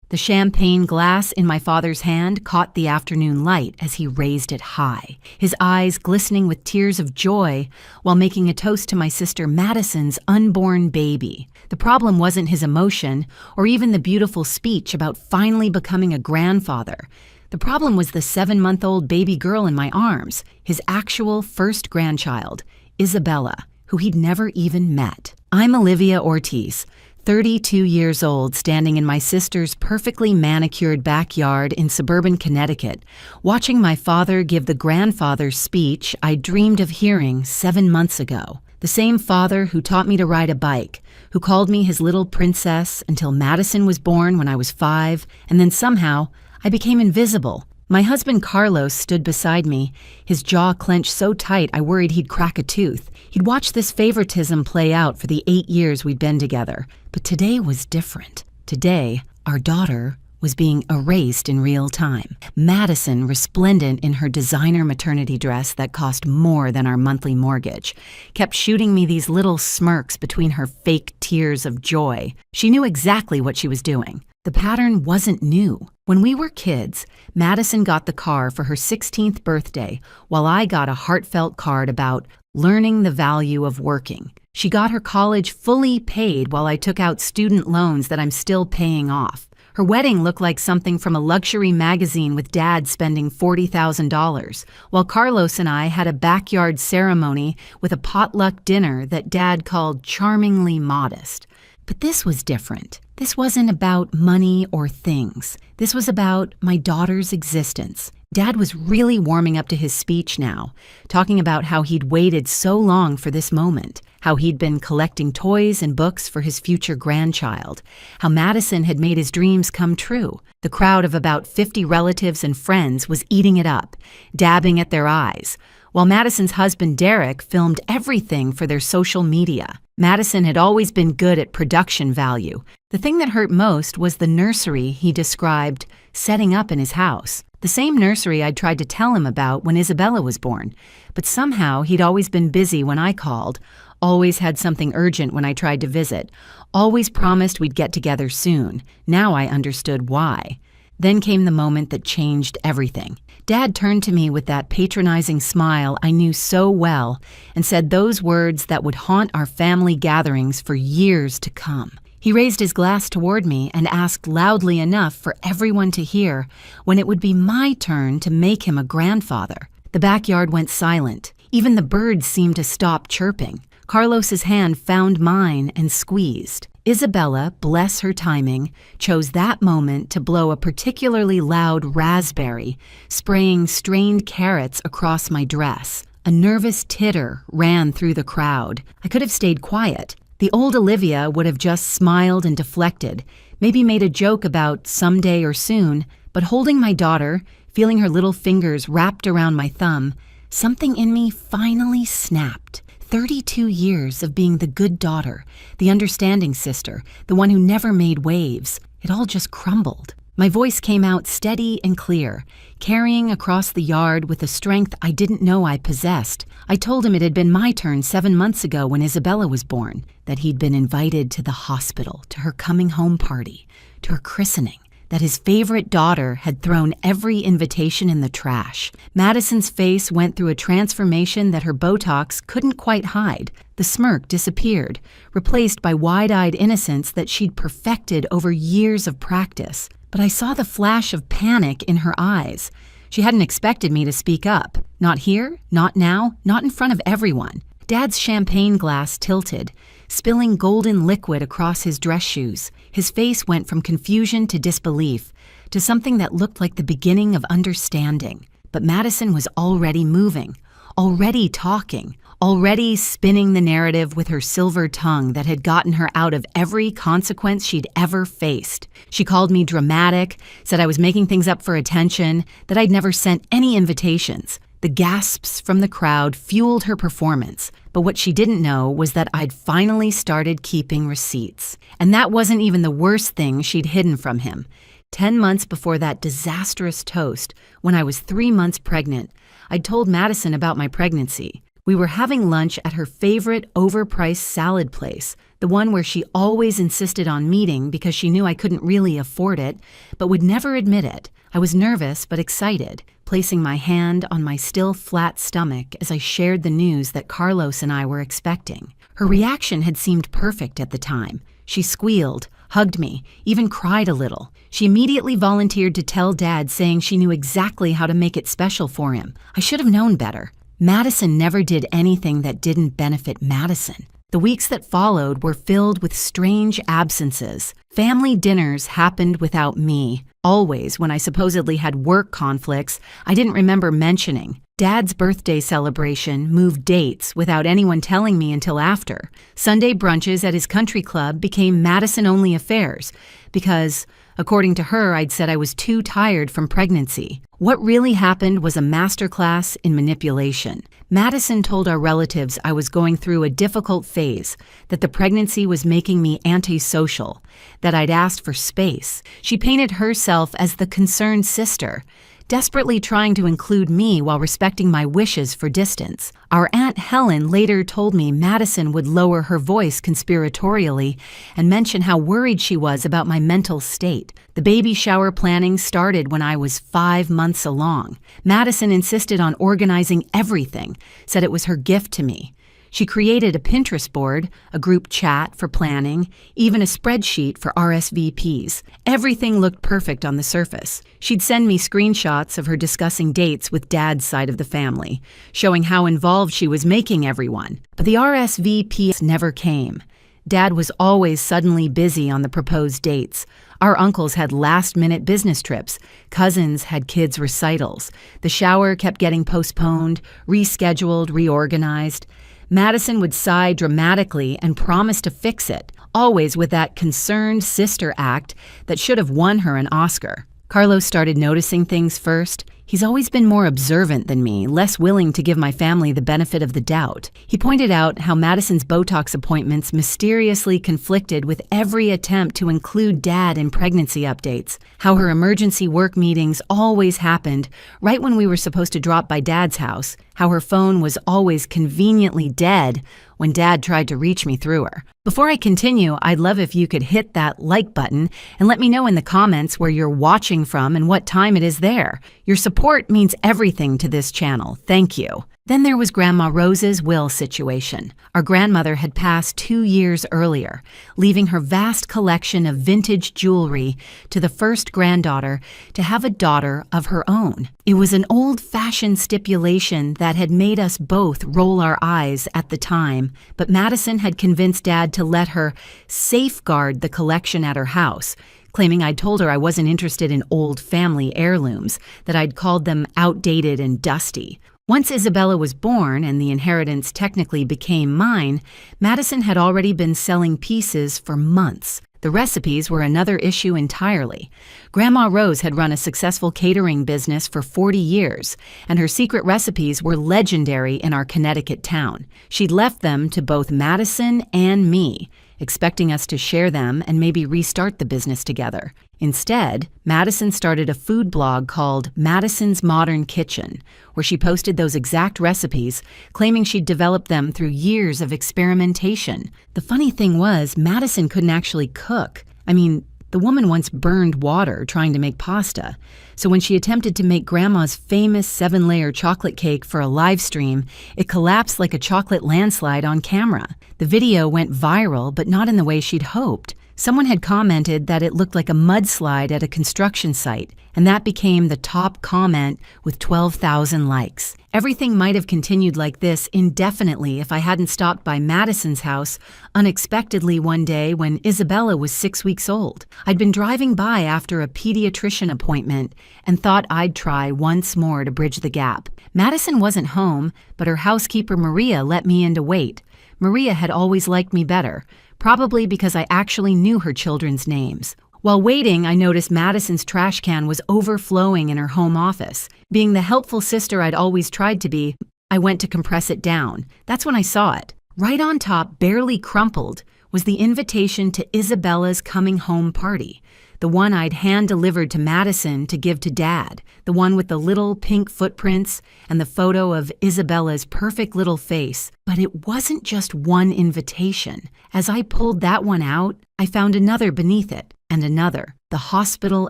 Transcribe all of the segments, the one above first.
The champagne glass in my father's hand caught the afternoon light as he raised it high, his eyes glistening with tears of joy while making a toast to my sister Madison's unborn baby. The problem wasn't his emotion or even the beautiful speech about finally becoming a grandfather. The problem was the 7-month-old baby girl in my arms, his actual first grandchild, Isabella, who he'd never even met. I'm Olivia Ortiz, 32 years old, standing in my sister's perfectly manicured backyard in suburban Connecticut, watching my father give the grandfather speech I dreamed of hearing 7 months ago. The same father who taught me to ride a bike, who called me his little princess until Madison was born when I was 5, and then somehow I became invisible. My husband Carlos stood beside me, his jaw clenched so tight I worried he'd crack a tooth. He'd watched this favoritism play out for the 8 years we'd been together. But today was different. Today, our daughter was being erased in real time. Madison, resplendent in her designer maternity dress that cost more than our monthly mortgage, kept shooting me these little smirks between her fake tears of joy. She knew exactly what she was doing. The pattern wasn't new. When we were kids, Madison got the car for her 16th birthday, while I got a heartfelt card about learning the value of working. She got her college fully paid while I took out student loans that I'm still paying off. Her wedding looked like something from a luxury magazine with Dad spending $40,000, while Carlos and I had a backyard ceremony with a potluck dinner that Dad called charmingly modest. But this was different. This wasn't about money or things. This was about my daughter's existence. Dad was really warming up to his speech now, talking about how he'd waited so long for this moment, how he'd been collecting toys and books for his future grandchild, how Madison had made his dreams come true. The crowd of about 50 relatives and friends was eating it up, dabbing at their eyes, while Madison's husband Derek filmed everything for their social media. Madison had always been good at production value. The thing that hurt most was the nursery he described setting up in his house. The same nursery I'd tried to tell him about when Isabella was born. But somehow he'd always been busy when I called, always had something urgent when I tried to visit, always promised we'd get together soon. Now I understood why. Then came the moment that changed everything. Dad turned to me with that patronizing smile I knew so well and said those words that would haunt our family gatherings for years to come. He raised his glass toward me and asked loudly enough for everyone to hear when it would be my turn to make him a grandfather. The backyard went silent. Even the birds seemed to stop chirping. Carlos's hand found mine and squeezed. Isabella, bless her timing, chose that moment to blow a particularly loud raspberry, spraying strained carrots across my dress. A nervous titter ran through the crowd. I could have stayed quiet. The old Olivia would have just smiled and deflected, maybe made a joke about someday or soon, but holding my daughter, feeling her little fingers wrapped around my thumb, something in me finally snapped. 32 years of being the good daughter, the understanding sister, the one who never made waves. It all just crumbled. My voice came out steady and clear, carrying across the yard with a strength I didn't know I possessed. I told him it had been my turn 7 months ago when Isabella was born, that he'd been invited to the hospital, to her coming home party, to her christening, that his favorite daughter had thrown every invitation in the trash. Madison's face went through a transformation that her Botox couldn't quite hide. The smirk disappeared, replaced by wide-eyed innocence that she'd perfected over years of practice. But I saw the flash of panic in her eyes. She hadn't expected me to speak up. Not here, not now, not in front of everyone. Dad's champagne glass tilted, spilling golden liquid across his dress shoes. His face went from confusion to disbelief, to something that looked like the beginning of understanding. But Madison was already moving, already talking, already spinning the narrative with her silver tongue that had gotten her out of every consequence she'd ever faced. She called me dramatic, said I was making things up for attention, that I'd never sent any invitations. The gasps from the crowd fueled her performance, but what she didn't know was that I'd finally started keeping receipts. And that wasn't even the worst thing she'd hidden from him. 10 months before that disastrous toast, when I was 3 months pregnant, I'd told Madison about my pregnancy. We were having lunch at her favorite overpriced salad place, the one where she always insisted on meeting because she knew I couldn't really afford it, but would never admit it. I was nervous but excited, placing my hand on my still flat stomach as I shared the news that Carlos and I were expecting. Her reaction had seemed perfect at the time. She squealed, hugged me, even cried a little. She immediately volunteered to tell Dad, saying she knew exactly how to make it special for him. I should have known better. Madison never did anything that didn't benefit Madison. The weeks that followed were filled with strange absences. Family dinners happened without me. Always, when I supposedly had work conflicts, I didn't remember mentioning. Dad's birthday celebration moved dates without anyone telling me until after. Sunday brunches at his country club became Madison-only affairs because, according to her, I'd said I was too tired from pregnancy. What really happened was a masterclass in manipulation. Madison told our relatives I was going through a difficult phase, that the pregnancy was making me antisocial, that I'd asked for space. She painted herself as the concerned sister, desperately trying to include me while respecting my wishes for distance. Our Aunt Helen later told me Madison would lower her voice conspiratorially and mention how worried she was about my mental state. The baby shower planning started when I was 5 months along. Madison insisted on organizing everything, said it was her gift to me. She created a Pinterest board, a group chat for planning, even a spreadsheet for RSVPs. Everything looked perfect on the surface. She'd send me screenshots of her discussing dates with Dad's side of the family, showing how involved she was making everyone. But the RSVPs never came. Dad was always suddenly busy on the proposed dates. Our uncles had last-minute business trips. Cousins had kids' recitals. The shower kept getting postponed, rescheduled, reorganized. Madison would sigh dramatically and promise to fix it, always with that concerned sister act that should have won her an Oscar. Carlos started noticing things first. He's always been more observant than me, less willing to give my family the benefit of the doubt. He pointed out how Madison's Botox appointments mysteriously conflicted with every attempt to include Dad in pregnancy updates, how her emergency work meetings always happened right when we were supposed to drop by Dad's house, how her phone was always conveniently dead when Dad tried to reach me through her. Before I continue, I'd love if you could hit that like button and let me know in the comments where you're watching from and what time it is there. Your support means everything to this channel. Thank you. Then there was Grandma Rose's will situation. Our grandmother had passed 2 years earlier, leaving her vast collection of vintage jewelry to the first granddaughter to have a daughter of her own. It was an old-fashioned stipulation that had made us both roll our eyes at the time, but Madison had convinced Dad to let her safeguard the collection at her house, claiming I'd told her I wasn't interested in old family heirlooms, that I'd called them outdated and dusty. Once Isabella was born and the inheritance technically became mine, Madison had already been selling pieces for months. The recipes were another issue entirely. Grandma Rose had run a successful catering business for 40 years, and her secret recipes were legendary in our Connecticut town. She'd left them to both Madison and me, expecting us to share them and maybe restart the business together. Instead, Madison started a food blog called Madison's Modern Kitchen, where she posted those exact recipes, claiming she'd developed them through years of experimentation. The funny thing was, Madison couldn't actually cook. The woman once burned water trying to make pasta. So when she attempted to make Grandma's famous 7-layer chocolate cake for a live stream, it collapsed like a chocolate landslide on camera. The video went viral, but not in the way she'd hoped. Someone had commented that it looked like a mudslide at a construction site, and that became the top comment with 12,000 likes. Everything might have continued like this indefinitely if I hadn't stopped by Madison's house unexpectedly one day when Isabella was 6 weeks old. I'd been driving by after a pediatrician appointment and thought I'd try once more to bridge the gap. Madison wasn't home, but her housekeeper Maria let me in to wait. Maria had always liked me better, probably because I actually knew her children's names. While waiting, I noticed Madison's trash can was overflowing in her home office. Being the helpful sister I'd always tried to be, I went to compress it down. That's when I saw it. Right on top, barely crumpled, was the invitation to Isabella's coming home party. the one I'd hand-delivered to Madison to give to Dad, the one with the little pink footprints and the photo of Isabella's perfect little face. But it wasn't just one invitation. As I pulled that one out, I found another beneath it, and another, the hospital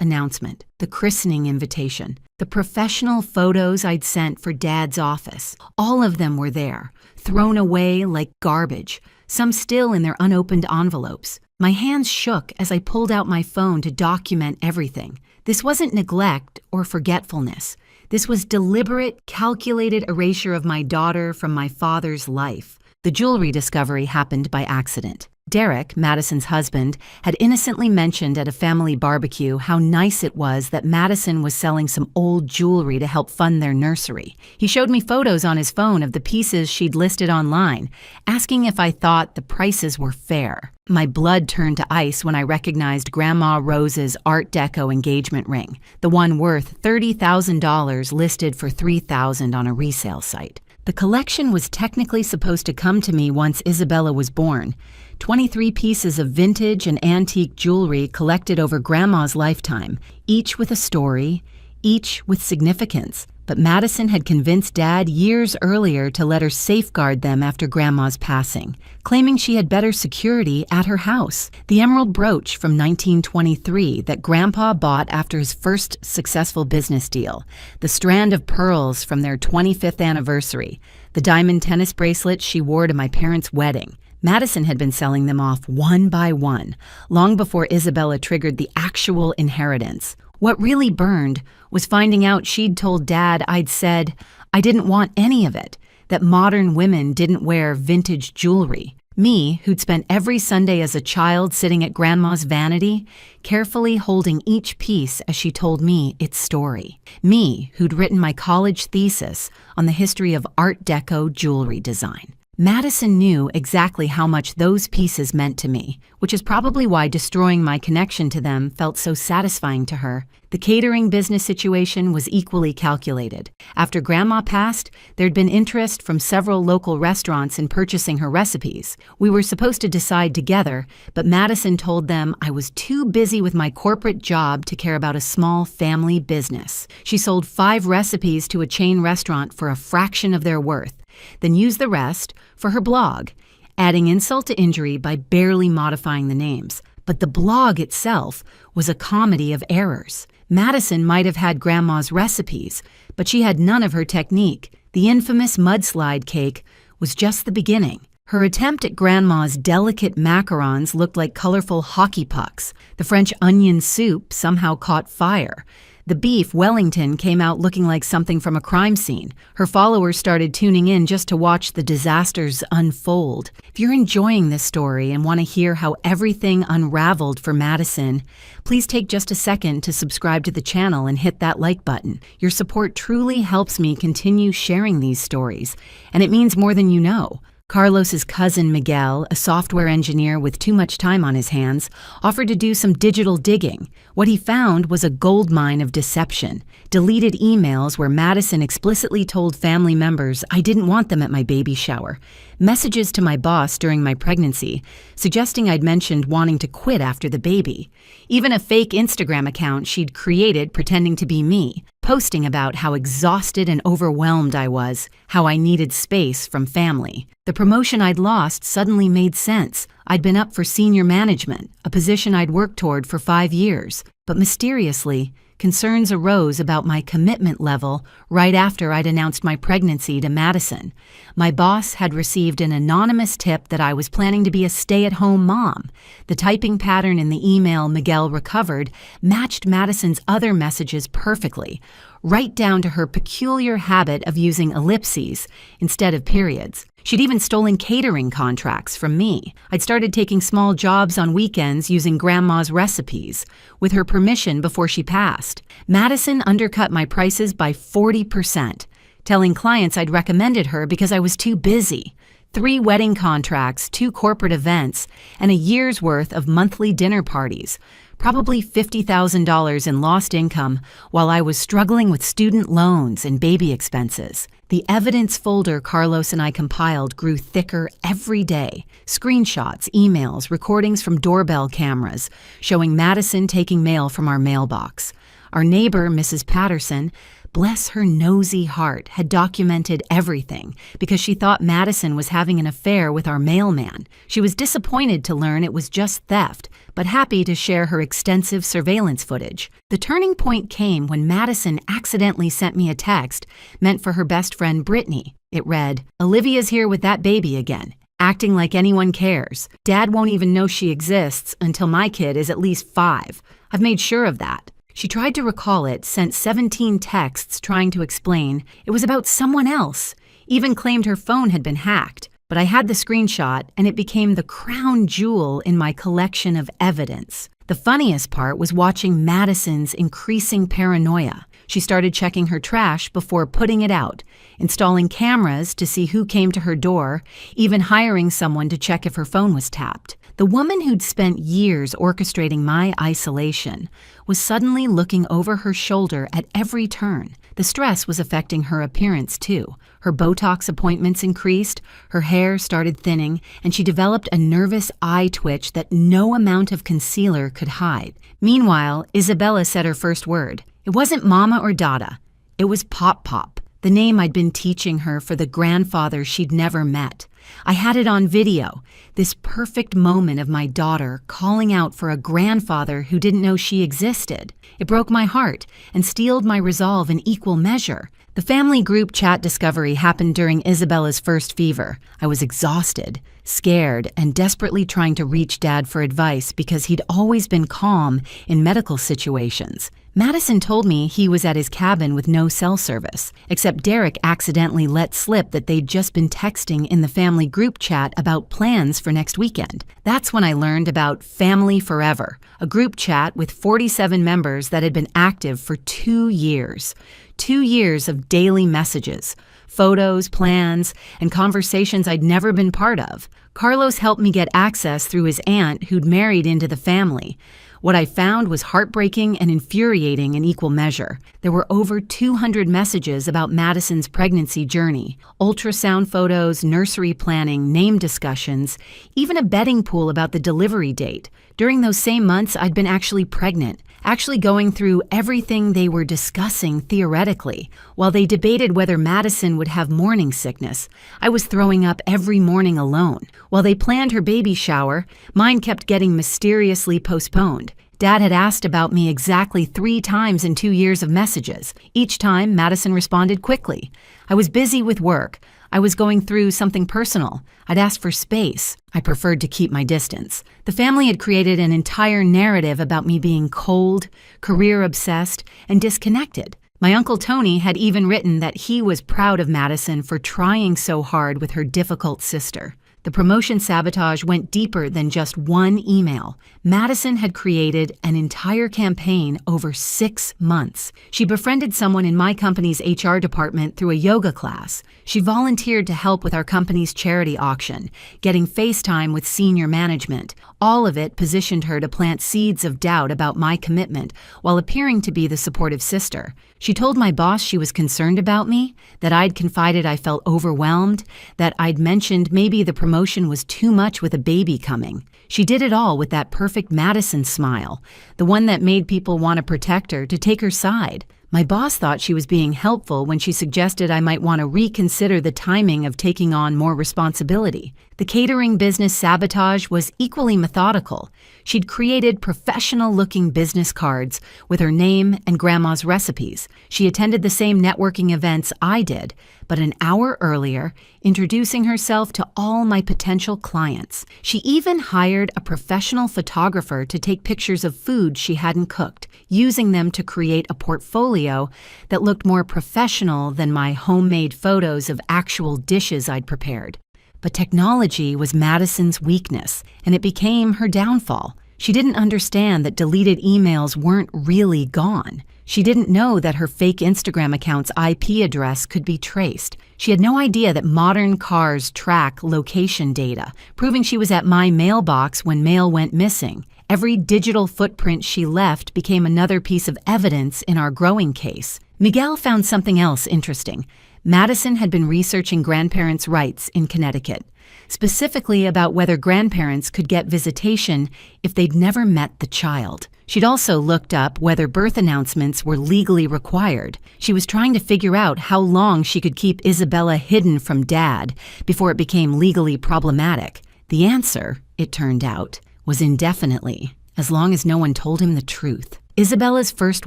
announcement, the christening invitation, the professional photos I'd sent for Dad's office. All of them were there, thrown away like garbage, some still in their unopened envelopes. My hands shook as I pulled out my phone to document everything. This wasn't neglect or forgetfulness. This was deliberate, calculated erasure of my daughter from my father's life. The jewelry discovery happened by accident. Derek, Madison's husband, had innocently mentioned at a family barbecue how nice it was that Madison was selling some old jewelry to help fund their nursery. He showed me photos on his phone of the pieces she'd listed online, asking if I thought the prices were fair. My blood turned to ice when I recognized Grandma Rose's Art Deco engagement ring, the one worth $30,000 listed for $3,000 on a resale site. The collection was technically supposed to come to me once Isabella was born. 23 pieces of vintage and antique jewelry collected over Grandma's lifetime, each with a story, each with significance. But Madison had convinced Dad years earlier to let her safeguard them after Grandma's passing, claiming she had better security at her house. The emerald brooch from 1923 that Grandpa bought after his first successful business deal, the strand of pearls from their 25th anniversary, the diamond tennis bracelet she wore to my parents' wedding. Madison had been selling them off one by one, long before Isabella triggered the actual inheritance. What really burned was finding out she'd told Dad I'd said I didn't want any of it, that modern women didn't wear vintage jewelry. Me, who'd spent every Sunday as a child sitting at Grandma's vanity, carefully holding each piece as she told me its story. Me, who'd written my college thesis on the history of Art Deco jewelry design. Madison knew exactly how much those pieces meant to me, which is probably why destroying my connection to them felt so satisfying to her. The catering business situation was equally calculated. After Grandma passed, there'd been interest from several local restaurants in purchasing her recipes. We were supposed to decide together, but Madison told them I was too busy with my corporate job to care about a small family business. She sold 5 recipes to a chain restaurant for a fraction of their worth, then used the rest for her blog, adding insult to injury by barely modifying the names. But the blog itself was a comedy of errors. Madison might have had Grandma's recipes, but she had none of her technique. The infamous mudslide cake was just the beginning. Her attempt at Grandma's delicate macarons looked like colorful hockey pucks. The French onion soup somehow caught fire. The beef Wellington came out looking like something from a crime scene. Her followers started tuning in just to watch the disasters unfold. If you're enjoying this story and want to hear how everything unraveled for Madison, please take just a second to subscribe to the channel and hit that like button. Your support truly helps me continue sharing these stories, and it means more than you know. Carlos's cousin Miguel, a software engineer with too much time on his hands, offered to do some digital digging. What he found was a goldmine of deception. Deleted emails where Madison explicitly told family members I didn't want them at my baby shower. Messages to my boss during my pregnancy, suggesting I'd mentioned wanting to quit after the baby. Even a fake Instagram account she'd created pretending to be me, posting about how exhausted and overwhelmed I was, how I needed space from family. The promotion I'd lost suddenly made sense. I'd been up for senior management, a position I'd worked toward for 5 years. But mysteriously, concerns arose about my commitment level right after I'd announced my pregnancy to Madison. My boss had received an anonymous tip that I was planning to be a stay-at-home mom. The typing pattern in the email Miguel recovered matched Madison's other messages perfectly, right down to her peculiar habit of using ellipses instead of periods. She'd even stolen catering contracts from me. I'd started taking small jobs on weekends using Grandma's recipes, with her permission before she passed. Madison undercut my prices by 40%, telling clients I'd recommended her because I was too busy. 3 wedding contracts, 2 corporate events, and a year's worth of monthly dinner parties. probably $50,000 in lost income while I was struggling with student loans and baby expenses. The evidence folder Carlos and I compiled grew thicker every day. Screenshots, emails, recordings from doorbell cameras showing Madison taking mail from our mailbox. Our neighbor, Mrs. Patterson, bless her nosy heart, had documented everything because she thought Madison was having an affair with our mailman. She was disappointed to learn it was just theft, but happy to share her extensive surveillance footage. The turning point came when Madison accidentally sent me a text meant for her best friend Brittany. It read, "Olivia's here with that baby again, acting like anyone cares. Dad won't even know she exists until my kid is at least 5. I've made sure of that." She tried to recall it, sent 17 texts trying to explain it was about someone else, even claimed her phone had been hacked. But I had the screenshot, and it became the crown jewel in my collection of evidence. The funniest part was watching Madison's increasing paranoia. She started checking her trash before putting it out, installing cameras to see who came to her door, even hiring someone to check if her phone was tapped. The woman who'd spent years orchestrating my isolation was suddenly looking over her shoulder at every turn. The stress was affecting her appearance, too. Her Botox appointments increased, her hair started thinning, and she developed a nervous eye twitch that no amount of concealer could hide. Meanwhile, Isabella said her first word. It wasn't Mama or Dada. It was Pop Pop, the name I'd been teaching her for the grandfather she'd never met. I had it on video, this perfect moment of my daughter calling out for a grandfather who didn't know she existed. It broke my heart and steeled my resolve in equal measure. The family group chat discovery happened during Isabella's first fever. I was exhausted, scared, and desperately trying to reach Dad for advice because he'd always been calm in medical situations. Madison told me he was at his cabin with no cell service, except Derek accidentally let slip that they'd just been texting in the family group chat about plans for next weekend. That's when I learned about Family Forever, a group chat with 47 members that had been active for 2 years. 2 years of daily messages, photos, plans, and conversations I'd never been part of. Carlos helped me get access through his aunt who'd married into the family. What I found was heartbreaking and infuriating in equal measure. There were over 200 messages about Madison's pregnancy journey, ultrasound photos, nursery planning, name discussions, even a betting pool about the delivery date. During those same months, I'd been actually pregnant, actually going through everything they were discussing theoretically. While they debated whether Madison would have morning sickness, I was throwing up every morning alone. While they planned her baby shower, mine kept getting mysteriously postponed. Dad had asked about me exactly 3 times in 2 years of messages. Each time, Madison responded quickly. I was busy with work. I was going through something personal. I'd asked for space. I preferred to keep my distance. The family had created an entire narrative about me being cold, career-obsessed, and disconnected. My Uncle Tony had even written that he was proud of Madison for trying so hard with her difficult sister. The promotion sabotage went deeper than just one email. Madison had created an entire campaign over 6 months. She befriended someone in my company's HR department through a yoga class. She volunteered to help with our company's charity auction, getting FaceTime with senior management. All of it positioned her to plant seeds of doubt about my commitment while appearing to be the supportive sister. She told my boss she was concerned about me, that I'd confided I felt overwhelmed, that I'd mentioned maybe the promotion was too much with a baby coming. She did it all with that perfect Madison smile, the one that made people want to protect her, to take her side. My boss thought she was being helpful when she suggested I might want to reconsider the timing of taking on more responsibility. The catering business sabotage was equally methodical. She'd created professional-looking business cards with her name and Grandma's recipes. She attended the same networking events I did, but an hour earlier, introducing herself to all my potential clients. She even hired a professional photographer to take pictures of food she hadn't cooked, using them to create a portfolio that looked more professional than my homemade photos of actual dishes I'd prepared. But technology was Madison's weakness, and it became her downfall. She didn't understand that deleted emails weren't really gone. She didn't know that her fake Instagram account's IP address could be traced. She had no idea that modern cars track location data, proving she was at my mailbox when mail went missing. Every digital footprint she left became another piece of evidence in our growing case. Miguel found something else interesting. Madison had been researching grandparents' rights in Connecticut, specifically about whether grandparents could get visitation if they'd never met the child. She'd also looked up whether birth announcements were legally required. She was trying to figure out how long she could keep Isabella hidden from Dad before it became legally problematic. The answer, it turned out, was indefinitely, as long as no one told him the truth. Isabella's first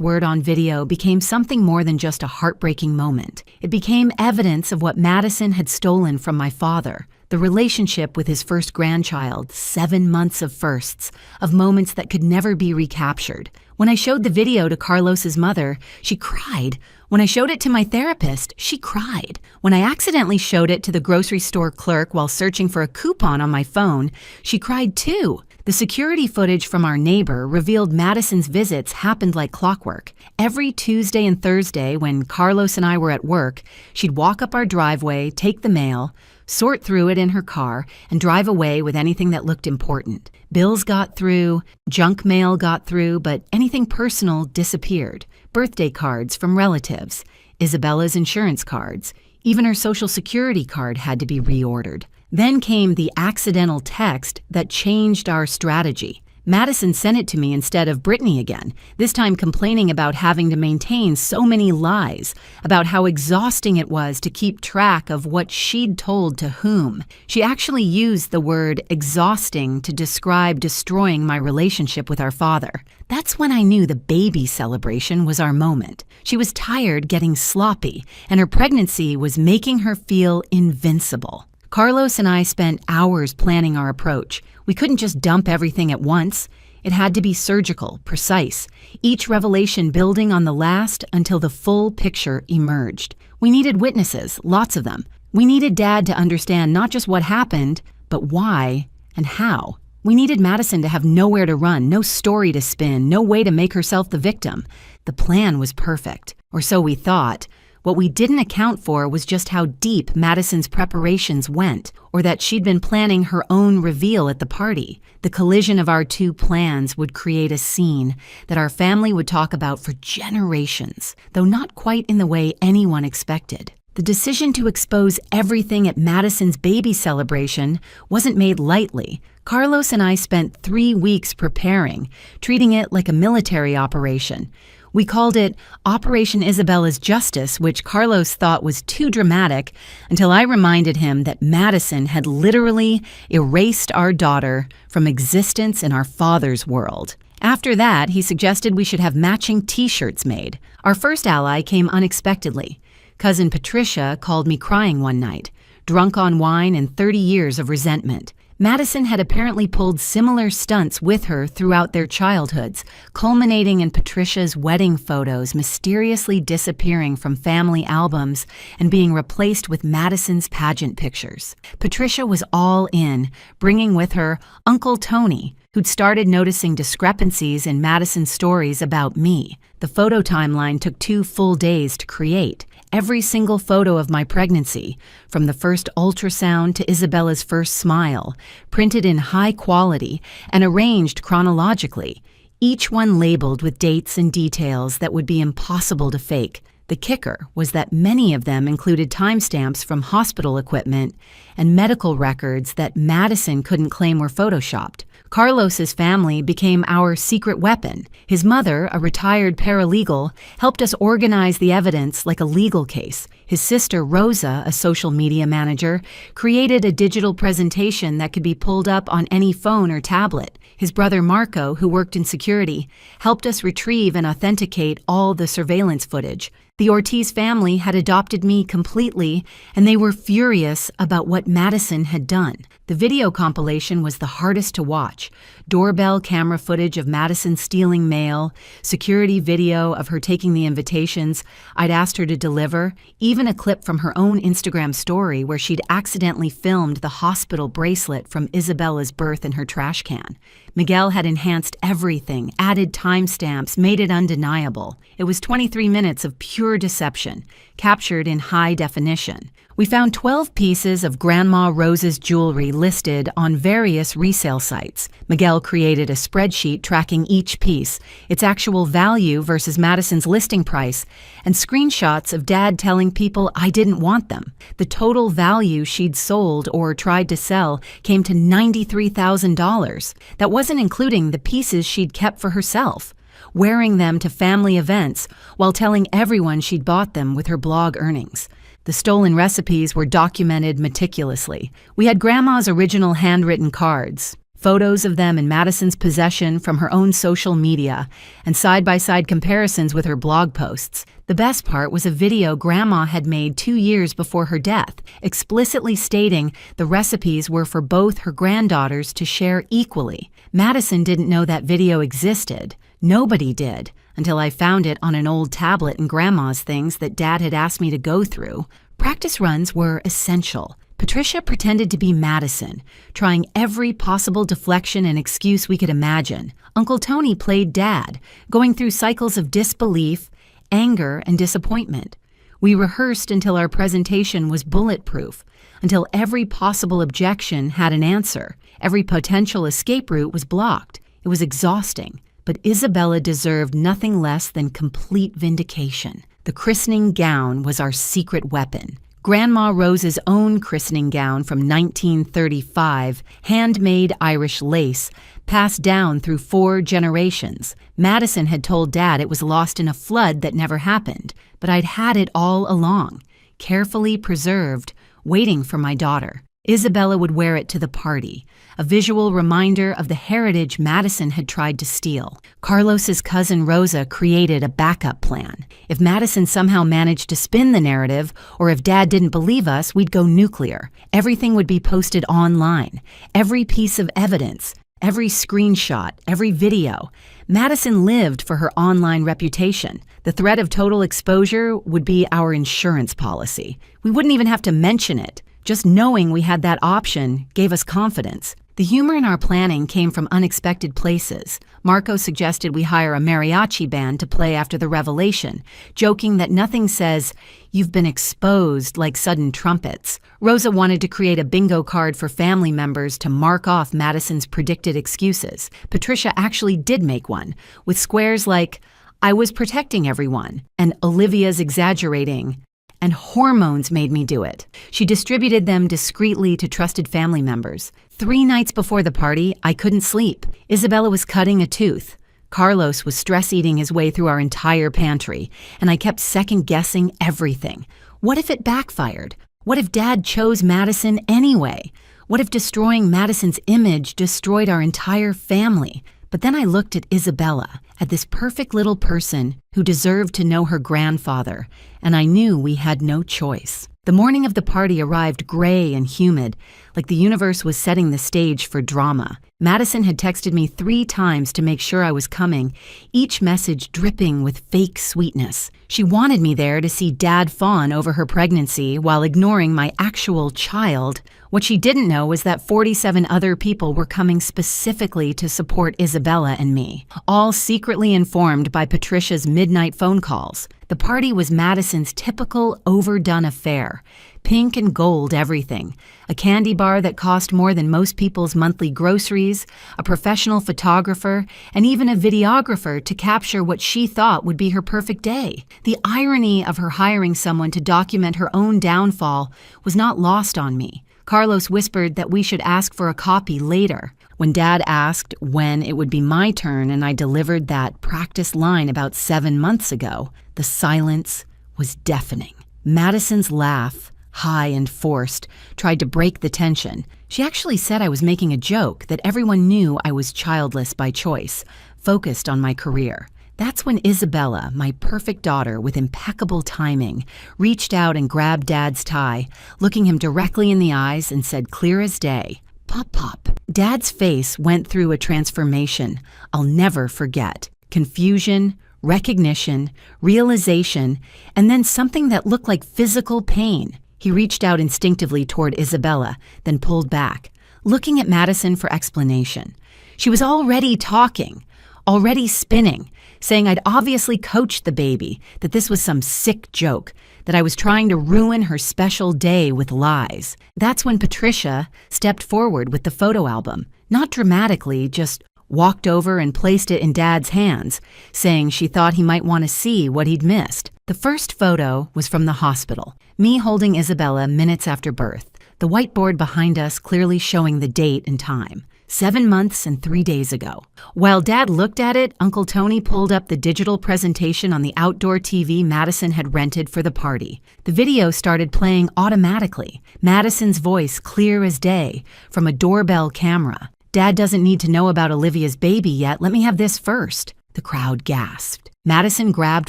word on video became something more than just a heartbreaking moment. It became evidence of what Madison had stolen from my father. The relationship with his first grandchild, 7 months of firsts, of moments that could never be recaptured. When I showed the video to Carlos's mother, she cried. When I showed it to my therapist, she cried. When I accidentally showed it to the grocery store clerk while searching for a coupon on my phone, she cried too. The security footage from our neighbor revealed Madison's visits happened like clockwork. Every Tuesday and Thursday when Carlos and I were at work, she'd walk up our driveway, take the mail, sort through it in her car, and drive away with anything that looked important. Bills got through, junk mail got through, but anything personal disappeared. Birthday cards from relatives, Isabella's insurance cards, even her Social Security card had to be reordered. Then came the accidental text that changed our strategy. Madison sent it to me instead of Brittany again, this time complaining about having to maintain so many lies, about how exhausting it was to keep track of what she'd told to whom. She actually used the word exhausting to describe destroying my relationship with our father. That's when I knew the baby celebration was our moment. She was tired getting sloppy, and her pregnancy was making her feel invincible. Carlos and I spent hours planning our approach. We couldn't just dump everything at once. It had to be surgical, precise, each revelation building on the last until the full picture emerged. We needed witnesses, lots of them. We needed Dad to understand not just what happened, but why and how. We needed Madison to have nowhere to run, no story to spin, no way to make herself the victim. The plan was perfect, or so we thought. What we didn't account for was just how deep Madison's preparations went, or that she'd been planning her own reveal at the party. The collision of our two plans would create a scene that our family would talk about for generations, though not quite in the way anyone expected. The decision to expose everything at Madison's baby celebration wasn't made lightly. Carlos and I spent 3 weeks preparing, treating it like a military operation. We called it Operation Isabella's Justice, which Carlos thought was too dramatic, until I reminded him that Madison had literally erased our daughter from existence in our father's world. After that, he suggested we should have matching T-shirts made. Our first ally came unexpectedly. Cousin Patricia called me crying one night, drunk on wine and 30 years of resentment. Madison had apparently pulled similar stunts with her throughout their childhoods, culminating in Patricia's wedding photos mysteriously disappearing from family albums and being replaced with Madison's pageant pictures. Patricia was all in, bringing with her Uncle Tony, who'd started noticing discrepancies in Madison's stories about me. The photo timeline took 2 full days to create. Every single photo of my pregnancy, from the first ultrasound to Isabella's first smile, printed in high quality and arranged chronologically, each one labeled with dates and details that would be impossible to fake. The kicker was that many of them included timestamps from hospital equipment and medical records that Madison couldn't claim were photoshopped. Carlos's family became our secret weapon. His mother, a retired paralegal, helped us organize the evidence like a legal case. His sister, Rosa, a social media manager, created a digital presentation that could be pulled up on any phone or tablet. His brother, Marco, who worked in security, helped us retrieve and authenticate all the surveillance footage. The Ortiz family had adopted me completely, and they were furious about what Madison had done. The video compilation was the hardest to watch. Doorbell camera footage of Madison stealing mail, security video of her taking the invitations I'd asked her to deliver, even a clip from her own Instagram story where she'd accidentally filmed the hospital bracelet from Isabella's birth in her trash can. Miguel had enhanced everything, added timestamps, made it undeniable. It was 23 minutes of pure pure deception, captured in high definition. We found 12 pieces of Grandma Rose's jewelry listed on various resale sites. Miguel created a spreadsheet tracking each piece, its actual value versus Madison's listing price, and screenshots of Dad telling people I didn't want them. The total value she'd sold or tried to sell came to $93,000. That wasn't including the pieces she'd kept for herself, wearing them to family events while telling everyone she'd bought them with her blog earnings. The stolen recipes were documented meticulously. We had Grandma's original handwritten cards, photos of them in Madison's possession from her own social media, and side-by-side comparisons with her blog posts. The best part was a video Grandma had made 2 years before her death, explicitly stating the recipes were for both her granddaughters to share equally. Madison didn't know that video existed. Nobody did, until I found it on an old tablet in Grandma's things that Dad had asked me to go through. Practice runs were essential. Patricia pretended to be Madison, trying every possible deflection and excuse we could imagine. Uncle Tony played Dad, going through cycles of disbelief, anger, and disappointment. We rehearsed until our presentation was bulletproof, until every possible objection had an answer. Every potential escape route was blocked. It was exhausting. But Isabella deserved nothing less than complete vindication. The christening gown was our secret weapon. Grandma Rose's own christening gown from 1935, handmade Irish lace, passed down through 4 generations. Madison had told Dad it was lost in a flood that never happened, but I'd had it all along, carefully preserved, waiting for my daughter. Isabella would wear it to the party, a visual reminder of the heritage Madison had tried to steal. Carlos's cousin Rosa created a backup plan. If Madison somehow managed to spin the narrative, or if Dad didn't believe us, we'd go nuclear. Everything would be posted online. Every piece of evidence, every screenshot, every video. Madison lived for her online reputation. The threat of total exposure would be our insurance policy. We wouldn't even have to mention it. Just knowing we had that option gave us confidence. The humor in our planning came from unexpected places. Marco suggested we hire a mariachi band to play after the revelation, joking that nothing says, "You've been exposed," like sudden trumpets. Rosa wanted to create a bingo card for family members to mark off Madison's predicted excuses. Patricia actually did make one, with squares like, "I was protecting everyone," and "Olivia's exaggerating," and "hormones made me do it." She distributed them discreetly to trusted family members. 3 nights before the party, I couldn't sleep. Isabella was cutting a tooth. Carlos was stress-eating his way through our entire pantry, and I kept second-guessing everything. What if it backfired? What if Dad chose Madison anyway? What if destroying Madison's image destroyed our entire family? But then I looked at Isabella, at this perfect little person who deserved to know her grandfather, and I knew we had no choice. The morning of the party arrived gray and humid, like the universe was setting the stage for drama. Madison had texted me 3 times to make sure I was coming, each message dripping with fake sweetness. She wanted me there to see Dad fawn over her pregnancy while ignoring my actual child. What she didn't know was that 47 other people were coming specifically to support Isabella and me, all secretly informed by Patricia's midnight phone calls. The party was Madison's typical overdone affair. Pink and gold everything. A candy bar that cost more than most people's monthly groceries, a professional photographer, and even a videographer to capture what she thought would be her perfect day. The irony of her hiring someone to document her own downfall was not lost on me. Carlos whispered that we should ask for a copy later. When Dad asked when it would be my turn and I delivered that practice line about 7 months ago, the silence was deafening. Madison's laugh, high and forced, tried to break the tension. She actually said I was making a joke, that everyone knew I was childless by choice, focused on my career. That's when Isabella, my perfect daughter with impeccable timing, reached out and grabbed Dad's tie, looking him directly in the eyes and said clear as day, "Pop, pop." Dad's face went through a transformation I'll never forget. Confusion, recognition, realization, and then something that looked like physical pain. He reached out instinctively toward Isabella, then pulled back, looking at Madison for explanation. She was already talking, already spinning, saying I'd obviously coached the baby, that this was some sick joke, that I was trying to ruin her special day with lies. That's when Patricia stepped forward with the photo album, not dramatically, just walked over and placed it in Dad's hands, saying she thought he might want to see what he'd missed. The first photo was from the hospital, me holding Isabella minutes after birth, the whiteboard behind us clearly showing the date and time. 7 months and 3 days ago. While Dad looked at it, Uncle Tony pulled up the digital presentation on the outdoor TV Madison had rented for the party. The video started playing automatically, Madison's voice clear as day, from a doorbell camera. Dad doesn't need to know about Olivia's baby yet, let me have this first. The crowd gasped. Madison grabbed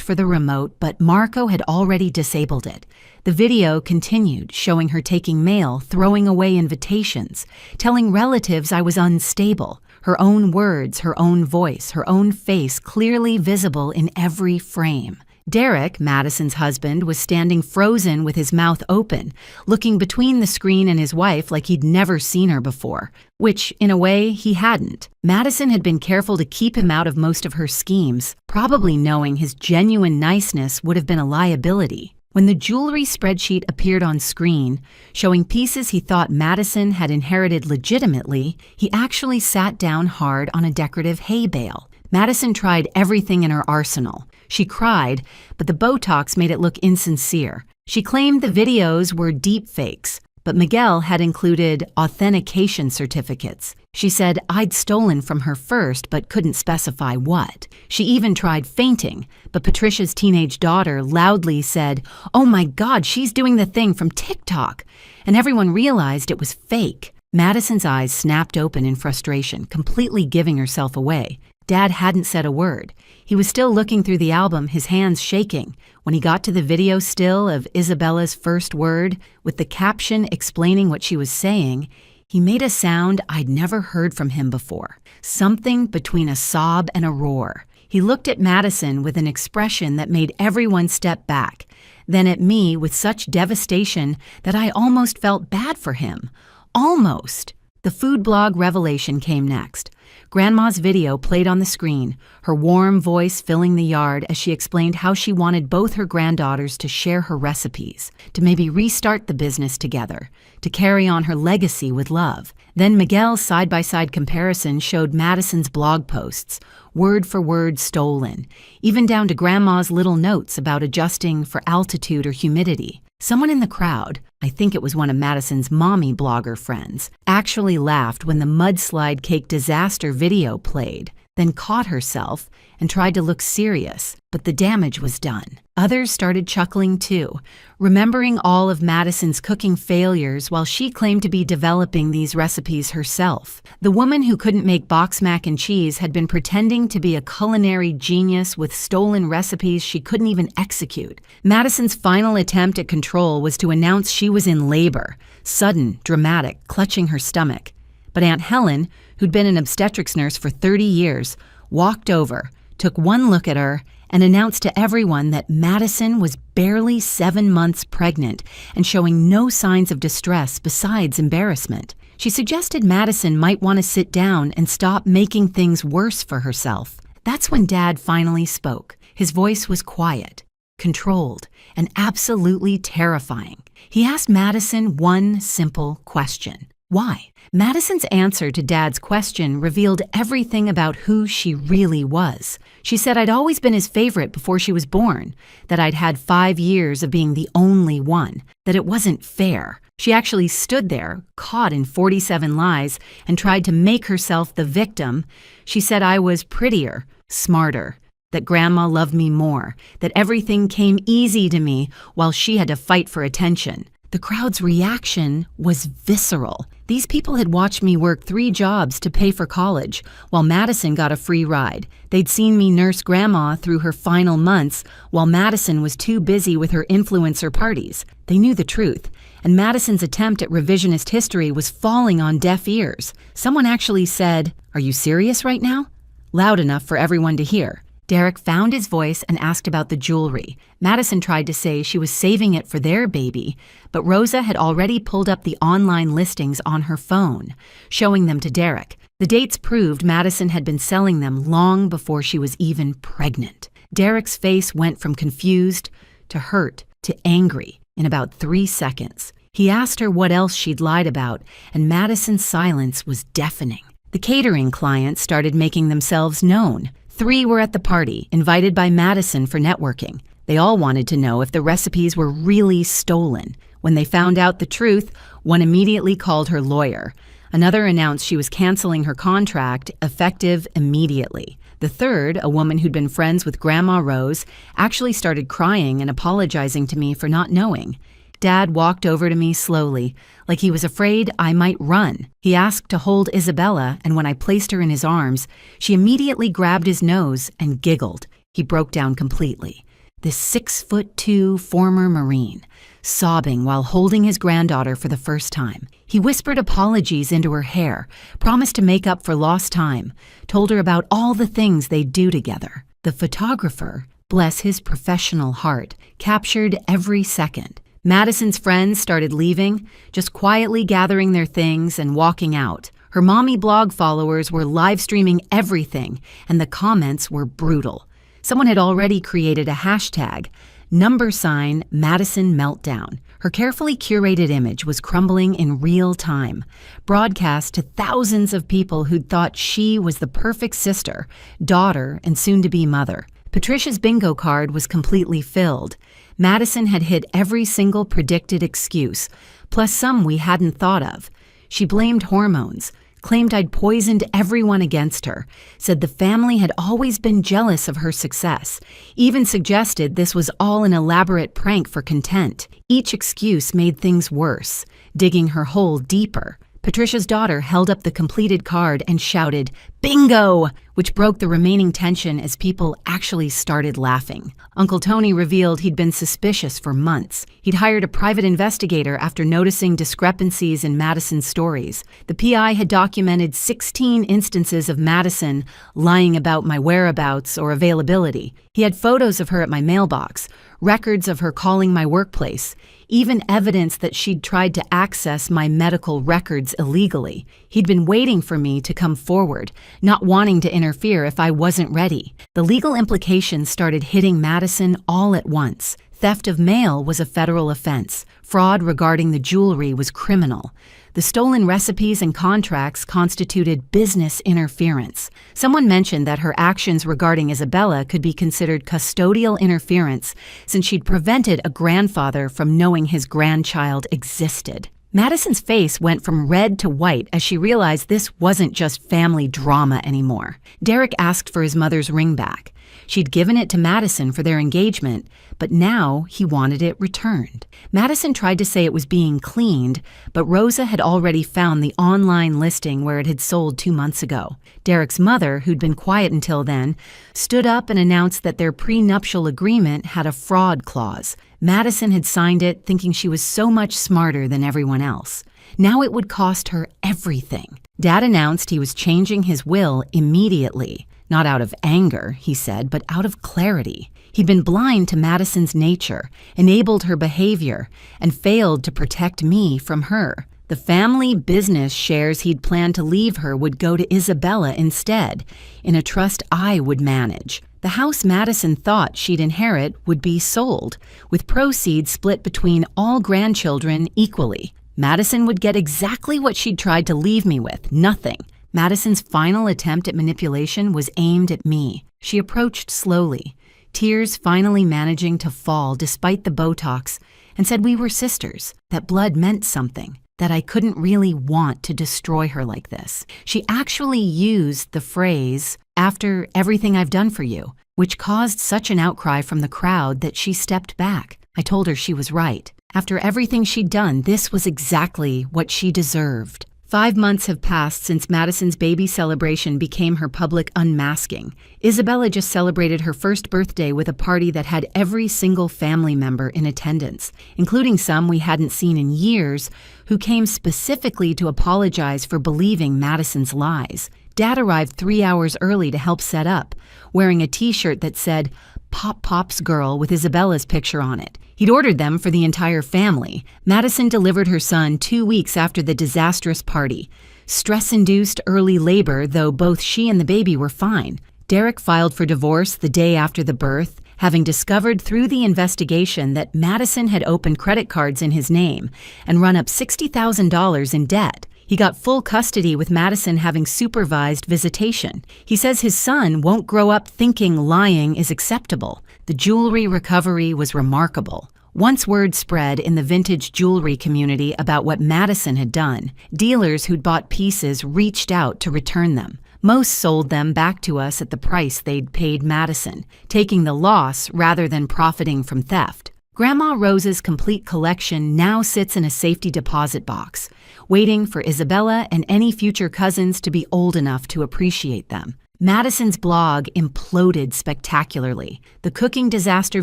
for the remote, but Marco had already disabled it. The video continued, showing her taking mail, throwing away invitations, telling relatives I was unstable. Her own words, her own voice, her own face clearly visible in every frame. Derek, Madison's husband, was standing frozen with his mouth open, looking between the screen and his wife like he'd never seen her before, which, in a way, he hadn't. Madison had been careful to keep him out of most of her schemes, probably knowing his genuine niceness would have been a liability. When the jewelry spreadsheet appeared on screen, showing pieces he thought Madison had inherited legitimately, he actually sat down hard on a decorative hay bale. Madison tried everything in her arsenal. She cried, but the Botox made it look insincere. She claimed the videos were deep fakes, but Miguel had included authentication certificates. She said I'd stolen from her first, but couldn't specify what. She even tried fainting, but Patricia's teenage daughter loudly said, "Oh my God, she's doing the thing from TikTok," and everyone realized it was fake. Madison's eyes snapped open in frustration, completely giving herself away. Dad hadn't said a word. He was still looking through the album, his hands shaking. When he got to the video still of Isabella's first word, with the caption explaining what she was saying, he made a sound I'd never heard from him before. Something between a sob and a roar. He looked at Madison with an expression that made everyone step back, then at me with such devastation that I almost felt bad for him. Almost. The food blog revelation came next. Grandma's video played on the screen, her warm voice filling the yard as she explained how she wanted both her granddaughters to share her recipes, to maybe restart the business together, to carry on her legacy with love. Then Miguel's side-by-side comparison showed Madison's blog posts, word for word stolen, even down to Grandma's little notes about adjusting for altitude or humidity. Someone in the crowd, I think it was one of Madison's mommy blogger friends, actually laughed when the mudslide cake disaster video played, then caught herself and tried to look serious, but the damage was done. Others started chuckling too, remembering all of Madison's cooking failures while she claimed to be developing these recipes herself. The woman who couldn't make box mac and cheese had been pretending to be a culinary genius with stolen recipes she couldn't even execute. Madison's final attempt at control was to announce she was in labor, sudden, dramatic, clutching her stomach. But Aunt Helen, who'd been an obstetrics nurse for 30 years, walked over, took one look at her, and announced to everyone that Madison was barely 7 months pregnant and showing no signs of distress besides embarrassment. She suggested Madison might want to sit down and stop making things worse for herself. That's when Dad finally spoke. His voice was quiet, controlled, and absolutely terrifying. He asked Madison one simple question. Why? Madison's answer to Dad's question revealed everything about who she really was. She said I'd always been his favorite before she was born, that I'd had 5 years of being the only one, that it wasn't fair. She actually stood there, caught in 47 lies, and tried to make herself the victim. She said I was prettier, smarter, that Grandma loved me more, that everything came easy to me while she had to fight for attention. The crowd's reaction was visceral. These people had watched me work 3 jobs to pay for college, while Madison got a free ride. They'd seen me nurse Grandma through her final months, while Madison was too busy with her influencer parties. They knew the truth, and Madison's attempt at revisionist history was falling on deaf ears. Someone actually said, "Are you serious right now?" loud enough for everyone to hear. Derek found his voice and asked about the jewelry. Madison tried to say she was saving it for their baby, but Rosa had already pulled up the online listings on her phone, showing them to Derek. The dates proved Madison had been selling them long before she was even pregnant. Derek's face went from confused to hurt to angry in about 3 seconds. He asked her what else she'd lied about, and Madison's silence was deafening. The catering clients started making themselves known. 3 were at the party, invited by Madison for networking. They all wanted to know if the recipes were really stolen. When they found out the truth, one immediately called her lawyer. Another announced she was canceling her contract, effective immediately. The third, a woman who'd been friends with Grandma Rose, actually started crying and apologizing to me for not knowing. Dad walked over to me slowly, like he was afraid I might run. He asked to hold Isabella, and when I placed her in his arms, she immediately grabbed his nose and giggled. He broke down completely. This 6'2" former Marine, sobbing while holding his granddaughter for the first time. He whispered apologies into her hair, promised to make up for lost time, told her about all the things they'd do together. The photographer, bless his professional heart, captured every second. Madison's friends started leaving, just quietly gathering their things and walking out. Her mommy blog followers were live streaming everything, and the comments were brutal. Someone had already created a hashtag, #Madison Meltdown. Her carefully curated image was crumbling in real time, broadcast to thousands of people who'd thought she was the perfect sister, daughter, and soon-to-be mother. Patricia's bingo card was completely filled. Madison had hit every single predicted excuse, plus some we hadn't thought of. She blamed hormones, claimed I'd poisoned everyone against her, said the family had always been jealous of her success, even suggested this was all an elaborate prank for content. Each excuse made things worse, digging her hole deeper. Patricia's daughter held up the completed card and shouted, "Bingo!" which broke the remaining tension as people actually started laughing. Uncle Tony revealed he'd been suspicious for months. He'd hired a private investigator after noticing discrepancies in Madison's stories. The PI had documented 16 instances of Madison lying about my whereabouts or availability. He had photos of her at my mailbox, records of her calling my workplace, even evidence that she'd tried to access my medical records illegally. He'd been waiting for me to come forward, not wanting to interfere if I wasn't ready. The legal implications started hitting Madison all at once. Theft of mail was a federal offense. Fraud regarding the jewelry was criminal. The stolen recipes and contracts constituted business interference. Someone mentioned that her actions regarding Isabella could be considered custodial interference since she'd prevented a grandfather from knowing his grandchild existed. Madison's face went from red to white as she realized this wasn't just family drama anymore. Derek asked for his mother's ring back. She'd given it to Madison for their engagement, but now he wanted it returned. Madison tried to say it was being cleaned, but Rosa had already found the online listing where it had sold 2 months ago. Derek's mother, who'd been quiet until then, stood up and announced that their prenuptial agreement had a fraud clause. Madison had signed it thinking she was so much smarter than everyone else. Now it would cost her everything. Dad announced he was changing his will immediately. Not out of anger, he said, but out of clarity. He'd been blind to Madison's nature, enabled her behavior, and failed to protect me from her. The family business shares he'd planned to leave her would go to Isabella instead, in a trust I would manage. The house Madison thought she'd inherit would be sold, with proceeds split between all grandchildren equally. Madison would get exactly what she'd tried to leave me with, nothing. Madison's final attempt at manipulation was aimed at me. She approached slowly, tears finally managing to fall despite the Botox, and said we were sisters, that blood meant something, that I couldn't really want to destroy her like this. She actually used the phrase, "after everything I've done for you," which caused such an outcry from the crowd that she stepped back. I told her she was right. After everything she'd done, this was exactly what she deserved. 5 months have passed since Madison's baby celebration became her public unmasking. Isabella just celebrated her first birthday with a party that had every single family member in attendance, including some we hadn't seen in years, who came specifically to apologize for believing Madison's lies. Dad arrived 3 hours early to help set up, wearing a t-shirt that said, "Pop Pop's Girl" with Isabella's picture on it. He'd ordered them for the entire family. Madison delivered her son 2 weeks after the disastrous party. Stress-induced early labor, though both she and the baby were fine. Derek filed for divorce the day after the birth, having discovered through the investigation that Madison had opened credit cards in his name and run up $60,000 in debt. He got full custody with Madison having supervised visitation. He says his son won't grow up thinking lying is acceptable. The jewelry recovery was remarkable. Once word spread in the vintage jewelry community about what Madison had done, dealers who'd bought pieces reached out to return them. Most sold them back to us at the price they'd paid Madison, taking the loss rather than profiting from theft. Grandma Rose's complete collection now sits in a safety deposit box, waiting for Isabella and any future cousins to be old enough to appreciate them. Madison's blog imploded spectacularly. The cooking disaster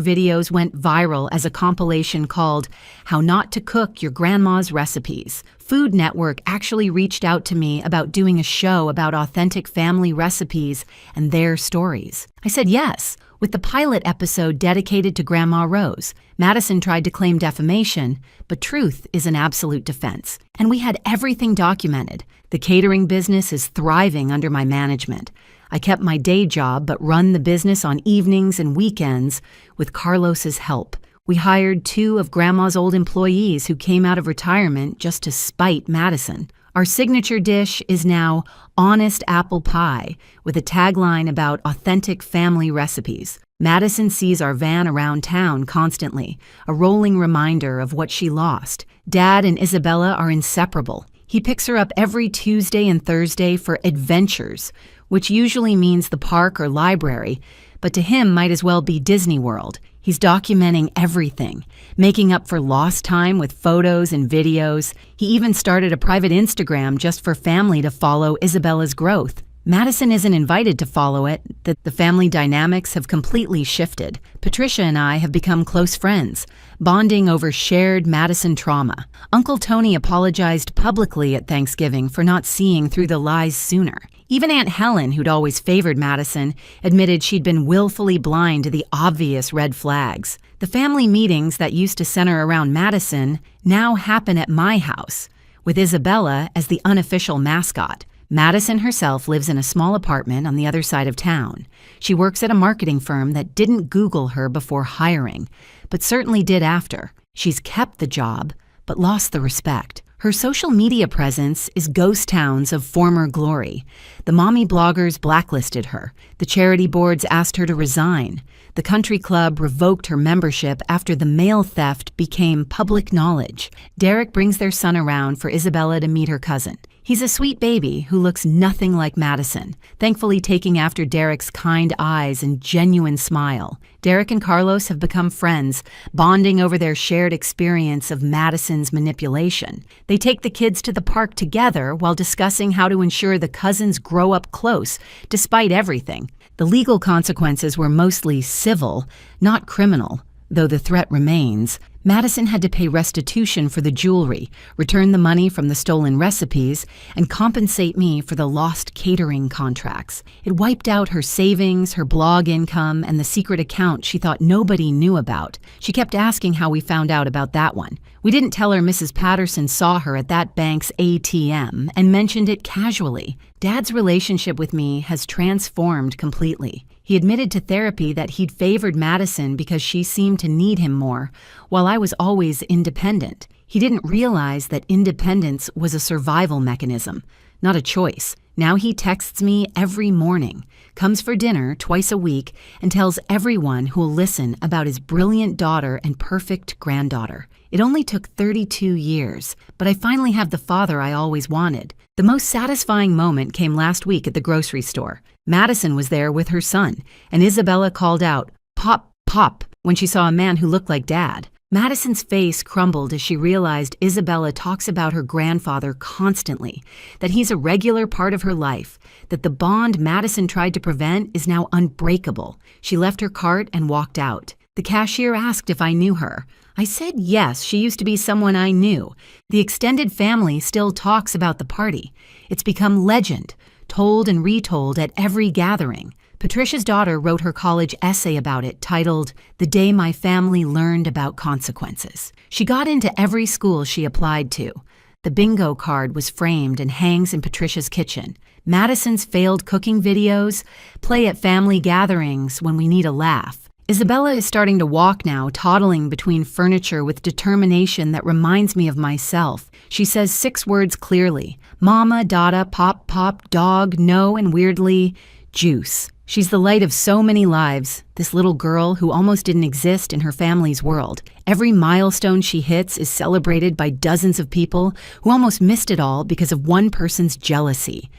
videos went viral as a compilation called "How Not to Cook Your Grandma's Recipes." Food Network actually reached out to me about doing a show about authentic family recipes and their stories. I said yes, with the pilot episode dedicated to Grandma Rose. Madison tried to claim defamation, but truth is an absolute defense. And we had everything documented. The catering business is thriving under my management. I kept my day job but run the business on evenings and weekends with Carlos's help. We hired 2 of Grandma's old employees who came out of retirement just to spite Madison. Our signature dish is now honest apple pie with a tagline about authentic family recipes. Madison sees our van around town constantly, a rolling reminder of what she lost. Dad and Isabella are inseparable. He picks her up every Tuesday and Thursday for adventures, which usually means the park or library, but to him might as well be Disney World. He's documenting everything, making up for lost time with photos and videos. He even started a private Instagram just for family to follow Isabella's growth. Madison isn't invited to follow it. The family dynamics have completely shifted. Patricia and I have become close friends, bonding over shared Madison trauma. Uncle Tony apologized publicly at Thanksgiving for not seeing through the lies sooner. Even Aunt Helen, who'd always favored Madison, admitted she'd been willfully blind to the obvious red flags. The family meetings that used to center around Madison now happen at my house, with Isabella as the unofficial mascot. Madison herself lives in a small apartment on the other side of town. She works at a marketing firm that didn't Google her before hiring, but certainly did after. She's kept the job, but lost the respect. Her social media presence is ghost towns of former glory. The mommy bloggers blacklisted her. The charity boards asked her to resign. The country club revoked her membership after the mail theft became public knowledge. Derek brings their son around for Isabella to meet her cousin. He's a sweet baby who looks nothing like Madison, thankfully taking after Derek's kind eyes and genuine smile. Derek and Carlos have become friends, bonding over their shared experience of Madison's manipulation. They take the kids to the park together while discussing how to ensure the cousins grow up close, despite everything. The legal consequences were mostly civil, not criminal, though the threat remains. Madison had to pay restitution for the jewelry, return the money from the stolen recipes, and compensate me for the lost catering contracts. It wiped out her savings, her blog income, and the secret account she thought nobody knew about. She kept asking how we found out about that one. We didn't tell her Mrs. Patterson saw her at that bank's ATM and mentioned it casually. Dad's relationship with me has transformed completely. He admitted to therapy that he'd favored Madison because she seemed to need him more, while I was always independent. He didn't realize that independence was a survival mechanism, not a choice. Now he texts me every morning, comes for dinner twice a week, and tells everyone who'll listen about his brilliant daughter and perfect granddaughter. It only took 32 years, but I finally have the father I always wanted. The most satisfying moment came last week at the grocery store. Madison was there with her son, and Isabella called out, "Pop, Pop," when she saw a man who looked like Dad. Madison's face crumbled as she realized Isabella talks about her grandfather constantly, that he's a regular part of her life, that the bond Madison tried to prevent is now unbreakable. She left her cart and walked out. The cashier asked if I knew her. I said yes, she used to be someone I knew. The extended family still talks about the party. It's become legend. told and retold at every gathering. Patricia's daughter wrote her college essay about it, titled, "The Day My Family Learned About Consequences." She got into every school she applied to. The bingo card was framed and hangs in Patricia's kitchen. Madison's failed cooking videos play at family gatherings when we need a laugh. Isabella is starting to walk now, toddling between furniture with determination that reminds me of myself. She says 6 words clearly: mama, dada, pop, pop, dog, no, and weirdly, juice. She's the light of so many lives, this little girl who almost didn't exist in her family's world. Every milestone she hits is celebrated by dozens of people who almost missed it all because of one person's jealousy.